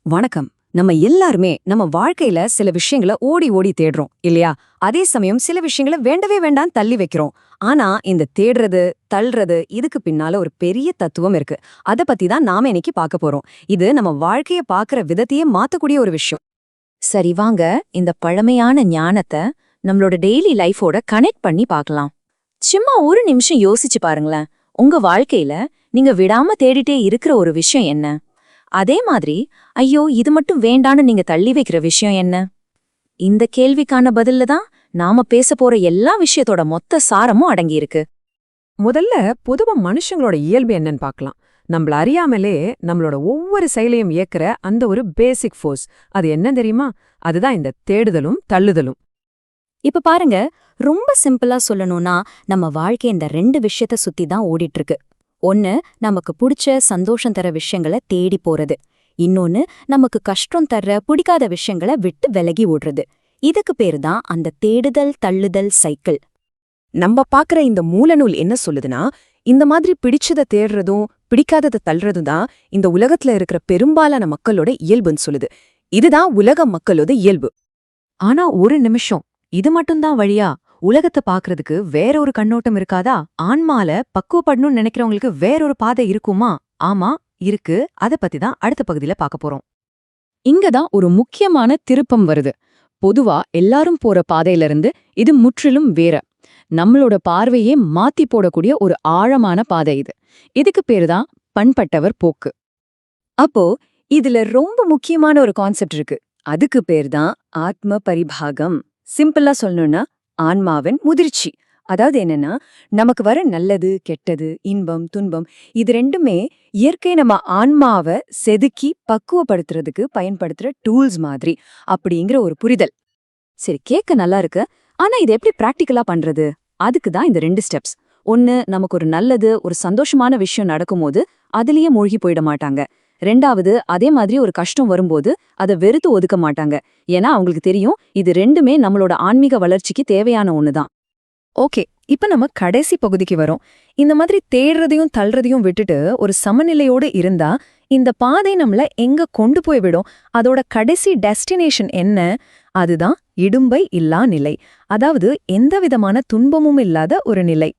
வணக்கம். நம்ம எல்லாருமே நம்ம வாழ்க்கையில சில விஷயங்கள ஓடி ஓடி தேடுறோம் இல்லையா? அதே சமயம் சில விஷயங்கள வேண்டவே வேண்டாம் தள்ளி வைக்கிறோம். ஆனா இந்த தேடுறது, தள்ளுறது இதுக்கு பின்னால ஒரு பெரிய தத்துவம் இருக்கு. அத பத்தி தான் நாம இன்னைக்கு பார்க்க போறோம். இது நம்ம வாழ்க்கைய பார்க்குற விதத்தையே மாத்தக்கூடிய ஒரு விஷயம். சரி வாங்க, இந்த பழமையான ஞானத்தை நம்மளோட டெய்லி லைஃபோட கனெக்ட் பண்ணி பார்க்கலாம். சும்மா ஒரு நிமிஷம் யோசிச்சு பாருங்களேன். உங்க வாழ்க்கையில நீங்க விடாம தேடிட்டே இருக்கிற ஒரு விஷயம் என்ன? அதே மாதிரி, ஐயோ இது மட்டும் வேண்டான்னு நீங்க தள்ளி வைக்கிற விஷயம் என்ன? இந்த கேள்விக்கான பதில்ல தான் நாம பேச போற எல்லா விஷயத்தோட மொத்த சாரமும் அடங்கியிருக்கு. முதல்ல பொதுவா மனுஷங்களோட இயல்பு என்னன்னு பார்க்கலாம். நம்மள அறியாமலே நம்மளோட ஒவ்வொரு செயலையும் இயக்குற அந்த ஒரு பேசிக் ஃபோர்ஸ், அது என்ன தெரியுமா? அதுதான் இந்த தேடுதலும் தள்ளுதலும். இப்ப பாருங்க, ரொம்ப சிம்பிளா சொல்லணும்னா நம்ம வாழ்க்கை இந்த ரெண்டு விஷயத்த சுத்தி தான் ஓடிட்டு இருக்கு. ஒன்னு, நமக்கு பிடிச்ச சந்தோஷம் தர விஷயங்களை தேடி போறது. இன்னொன்னு, நமக்கு கஷ்டம் தர்ற பிடிக்காத விஷயங்களை விட்டு விலகி ஓடுறது. இதுக்கு பேரு தான் அந்த தேடுதல் தள்ளுதல் சைக்கிள். நம்ம பார்க்குற இந்த மூலநூல் என்ன சொல்லுதுன்னா, இந்த மாதிரி பிடிச்சத தேடுறதும் பிடிக்காதத தள்ளுறதும் தான் இந்த உலகத்துல இருக்கிற பெரும்பாலான மக்களோட இயல்புன்னு சொல்லுது. இதுதான் உலக மக்களோட இயல்பு. ஆனா ஒரு நிமிஷம், இது மட்டும்தான் வழியா? உலகத்தை பாக்குறதுக்கு வேற ஒரு கண்ணோட்டம் இருக்காதா? ஆன்மால பக்குவப்படணும்னு நினைக்கிறவங்களுக்கு வேறொரு பாதை இருக்குமா? ஆமா, இருக்கு. அத பத்தி தான் அடுத்த பகுதியில பார்க்க போறோம். இங்கதான் ஒரு முக்கியமான திருப்பம் வருது. பொதுவா எல்லாரும் போற பாதையிலிருந்து இது முற்றிலும் வேற. நம்மளோட பார்வையே மாத்தி போடக்கூடிய ஒரு ஆழமான பாதை இது. இதுக்கு பேருதான் பண்பட்டவர் போக்கு. அப்போ இதுல ரொம்ப முக்கியமான ஒரு கான்செப்ட் இருக்கு. அதுக்கு பேர் தான் ஆத்ம பரிபாகம். சிம்பிளா சொல்லணும்னா ஆன்மாவின் முதிர்ச்சி. அதாவது என்னன்னா, நமக்கு வர நல்லது கெட்டது இன்பம் துன்பம் இது ரெண்டுமே இயற்கை நம்ம ஆன்மாவை செதுக்கி பக்குவப்படுத்துறதுக்கு பயன்படுத்துற டூல்ஸ் மாதிரி அப்படிங்கிற ஒரு புரிதல். சரி, கேட்க நல்லா இருக்கு. ஆனா இது எப்படி பிராக்டிக்கலா பண்றது? அதுக்கு தான் இந்த ரெண்டு ஸ்டெப்ஸ். ஒன்னு, நமக்கு ஒரு நல்லது ஒரு சந்தோஷமான விஷயம் நடக்கும்போது அதுலயே மூழ்கி போயிட மாட்டாங்க. ரெண்டாவது, அதே மாதிரி ஒரு கஷ்டம் வரும்போது அதை வெறுத்து ஒதுக்க மாட்டாங்க. ஏன்னா அவங்களுக்கு தெரியும் இது ரெண்டுமே நம்மளோட ஆன்மீக வளர்ச்சிக்கு தேவையான ஒண்ணுதான். ஓகே, இப்ப நம்ம கடைசி பகுதிக்கு வரோம். இந்த மாதிரி தேடுறதையும் தள்ளுறதையும் விட்டுட்டு ஒரு சமநிலையோடு இருந்தா இந்த பாதை நம்மள எங்க கொண்டு போய் விடும்? அதோட கடைசி டெஸ்டினேஷன் என்ன? அதுதான் இடும்பை இல்லா நிலை. அதாவது எந்தவிதமான துன்பமும் இல்லாத ஒரு நிலை.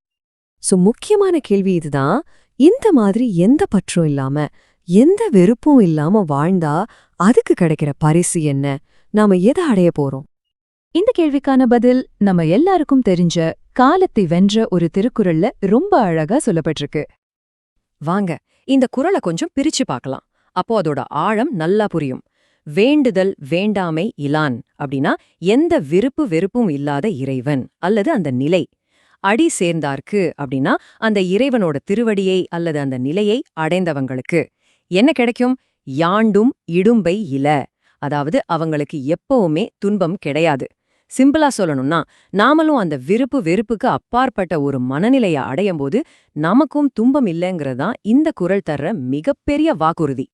முக்கியமான கேள்வி இதுதான். இந்த மாதிரி எந்த பற்றும் இல்லாம எந்த வெறுப்பும் இல்லாம வாழ்ந்தா அதுக்கு கிடைக்கிற பரிசு என்ன? நாம எதை அடைய போறோம்? இந்த கேள்விக்கான பதில் நம்ம எல்லாருக்கும் தெரிஞ்ச காலத்தை வென்ற ஒரு திருக்குறள்ல ரொம்ப அழகா சொல்லப்பட்டிருக்கு. வாங்க, இந்த குறளை கொஞ்சம் பிரிச்சு பார்க்கலாம். அப்போ அதோட ஆழம் நல்லா புரியும். வேண்டுதல் வேண்டாமை இலான் அப்படின்னா எந்த விருப்பு வெறுப்பும் இல்லாத இறைவன் அல்லது அந்த நிலை. அடி சேர்ந்தார்க்கு அப்படின்னா அந்த இறைவனோட திருவடியை அல்லது அந்த நிலையை அடைந்தவங்களுக்கு என்ன கிடைக்கும்? யாண்டும் இடும்பை இல. அதாவது அவங்களுக்கு எப்பவுமே துன்பம் கிடையாது. சிம்பிளா சொல்லணும்னா, நாமளும் அந்த விருப்பு வெறுப்புக்கு அப்பாற்பட்ட ஒரு மனநிலையை அடையும்போது நமக்கும் துன்பம் இல்லைங்கிறதான் இந்த குறள் தர்ற மிகப்பெரிய வாக்குறுதி.